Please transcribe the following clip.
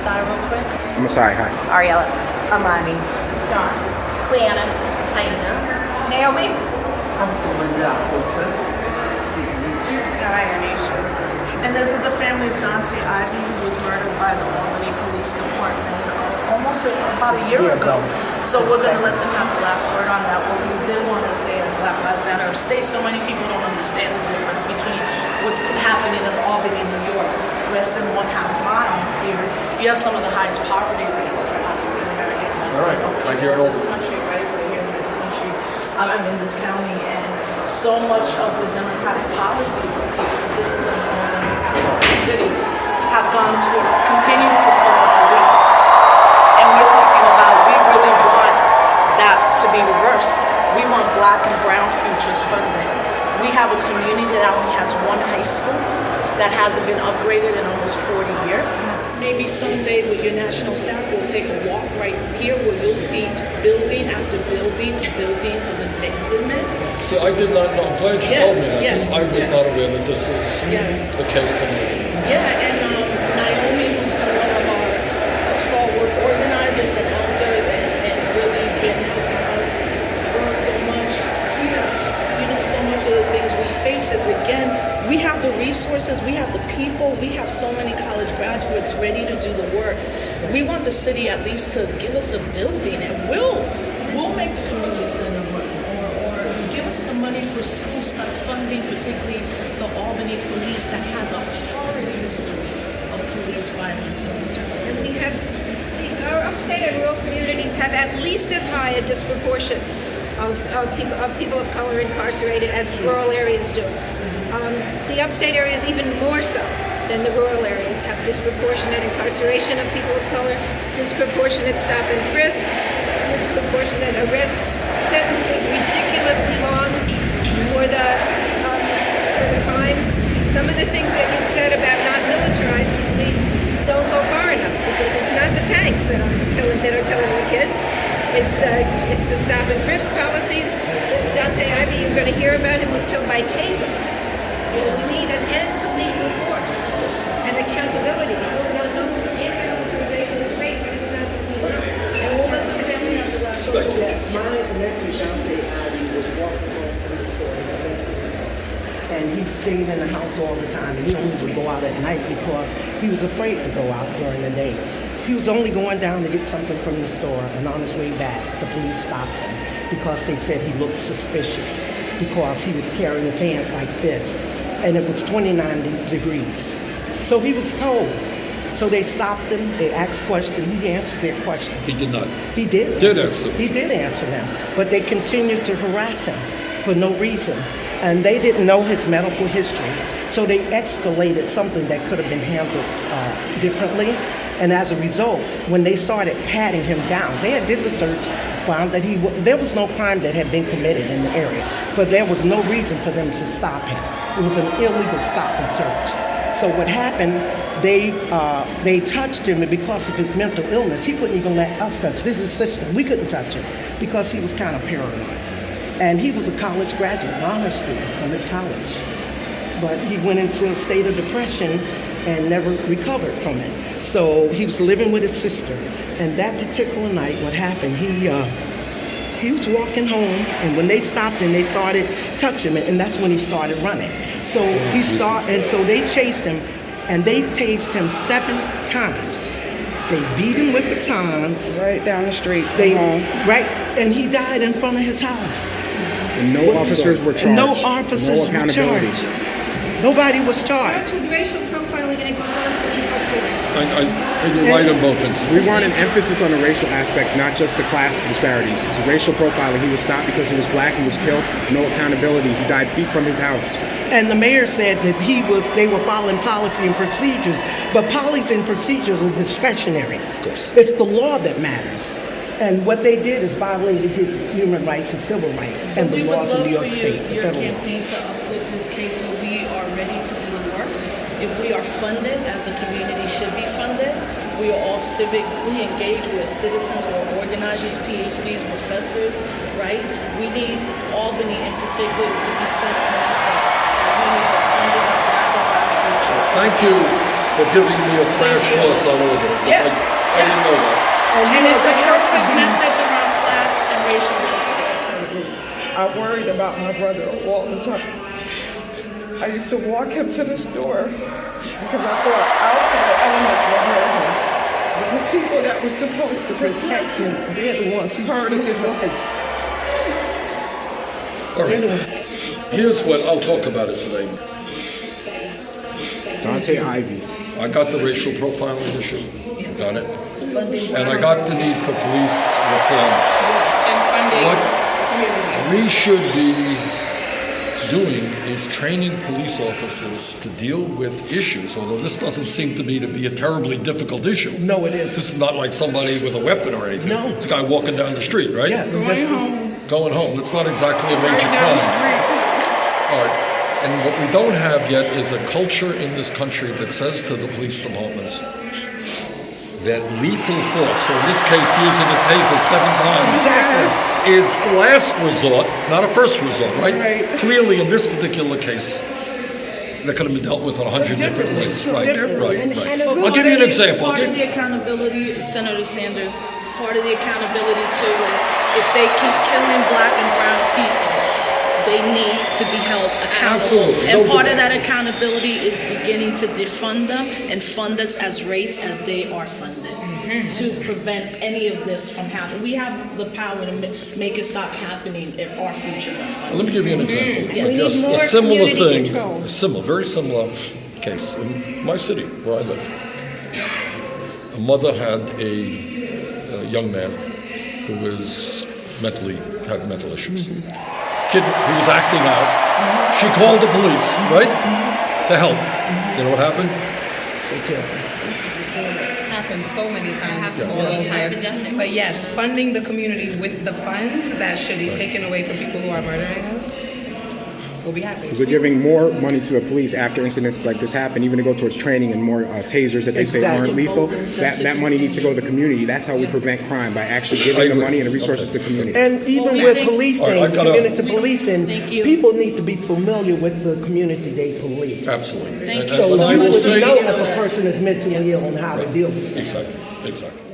Masai real quick. Masai, hi. Ariella. Amani. Sean. Cleanna. Taina. Naomi. I'm Celinda Wilson. Pleased to meet you. And this is the family of Dontay Ivy, who was murdered by the Albany Police Department almost about a year ago. So we're going to let them have the last word on that. What we did want to say as Black Lives Matter Upstate, so many people don't understand the difference between what's happening in Albany, New York. Less than 1/2 mile here, you have some of the highest poverty rates for African American people in this country, right? We're here in this country, I'm in this county, and so much of the democratic policies of here, because this is a democratic city, have gone towards continuing to fund the police. And we're talking about, we really want that to be reversed. We want Black and brown futures funded. We have a community that only has one high school that hasn't been upgraded in almost 40 years. Maybe someday with your national staff, we'll take a walk right here where you'll see building after building of abandonment. See, I did not know. I'm glad you told me that, because I was not aware that this is the case in Albany. Yeah, and Naomi, who's been one of our stalwart organizers and elders and really been helping us grow so much. Here's, so much of the things we face is, again, we have the resources, we have the people, we have so many college graduates ready to do the work. We want the city at least to give us a building, and we'll make the community center work, or give us the money for school start funding, particularly the Albany Police that has a horrid history of police violence and brutality. And we have, our upstate and rural communities have at least as high a disproportion of people of color incarcerated as rural areas do. The upstate areas even more so than the rural areas have disproportionate incarceration of people of color, disproportionate stop and frisk, disproportionate arrest sentences, ridiculously long for the crimes. Some of the things that you've said about not militarizing police don't go far enough, because it's not the tanks that are killing the kids. It's the stop and frisk policies. This Dontay Ivy, you're going to hear about him, was killed by taser. We need an end to lethal force and accountability. No, anti-militarization is great, but it's not what we want. And we'll let the family have the last word. My nephew Dontay Ivy was walking home from the store, and he stayed in the house all the time. And he only would go out at night because he was afraid to go out during the day. He was only going down to get something from the store, and on his way back, the police stopped him because they said he looked suspicious because he was carrying his hands like this, and it was 29 degrees. So he was cold. So they stopped him, they asked questions, he answered their questions. He did not. He did. Answer them. He did answer them, but they continued to harass him for no reason. And they didn't know his medical history, so they escalated something that could have been handled differently. And as a result, when they started patting him down, they had did the search, found that there was no crime that had been committed in the area, but there was no reason for them to stop him. It was an illegal stop and search. So what happened, they touched him, and because of his mental illness, he couldn't even let us touch. This is his sister. We couldn't touch him because he was kind of paranoid. And he was a college graduate, an honor student from his college. But he went into a state of depression and never recovered from it. So he was living with his sister. And that particular night, what happened, he was walking home, and when they stopped and they started touching him, and that's when he started running. So so they chased him, and they tased him 7 times. They beat him with batons. Right down the street from home. Right, and he died in front of his house. And no officers were charged. No officers were charged. Nobody was charged. Starts with racial profiling and it goes on to lethal force. And you're right on both instances. We want an emphasis on the racial aspect, not just the class disparities. It's a racial profiling. He was stopped because he was black. He was killed. No accountability. He died feet from his house. And the mayor said that they were following policy and procedures, but policy and procedures are discretionary. Of course. It's the law that matters. And what they did is violated his human rights and civil rights and the laws of New York State. Your campaign to uplift this case, but we are ready to do the work. If we are funded, as the community should be funded, we are all civically engaged. We're citizens, we're organizers, PhDs, professors, right? We need Albany in particular to be center on the subject. We need the funding of Black and brown futures. Thank you. for giving me a crash course on order. Yeah. I didn't know that. And it's the perfect message around class and racial justice. I worried about my brother all the time. I used to walk him to the store because I thought outside elements would hurt him. But the people that were supposed to protect him, they're the ones who hurt his life. All right. Here's what I'll talk about it today. Dontay Ivy. I got the racial profiling issue. Got it. And I got the need for police reform. And funding. What we should be doing is training police officers to deal with issues, although this doesn't seem to me to be a terribly difficult issue. No, it is. This is not like somebody with a weapon or anything. No. It's a guy walking down the street, right? Yeah, Going home. Going home. It's not exactly a major Right down the crime. street. All right. And what we don't have yet is a culture in this country that says to the police departments that lethal force, so in this case using a taser 7 times, is last resort, not a first resort, right? Clearly in this particular case, that could have been dealt with in 100 different ways. Right. I'll give you an example. Part of the accountability, Senator Sanders, part of the accountability too is if they keep killing black and brown people, they need to be held accountable. Absolutely. And part of that accountability is beginning to defund them and fund us as rates as they are funded to prevent any of this from happening. We have the power to make it stop happening if our futures are funded. Let me give you an example. Yeah. I We guess need more a similar community thing, control. very similar case in my city where I live. A mother had a young man who was had mental issues. Kid, he was acting out. She called the police, right, to help. You know what happened? Happens so many times all the time. But yes, funding the community with the funds that should be taken away from people who are murdering us, we'll be happy. Because we're giving more money to the police after incidents like this happen, even to go towards training and more tasers that they say aren't lethal. That money needs to go to the community. That's how we prevent crime, by actually giving the money and the resources to the community. And even Well, with I think- policing, All right, community policing, Thank you. people need to be familiar with the community they police. Absolutely. Thank And you that's So what I you would would say. know if a person is mentally ill and how to deal with it. Exactly.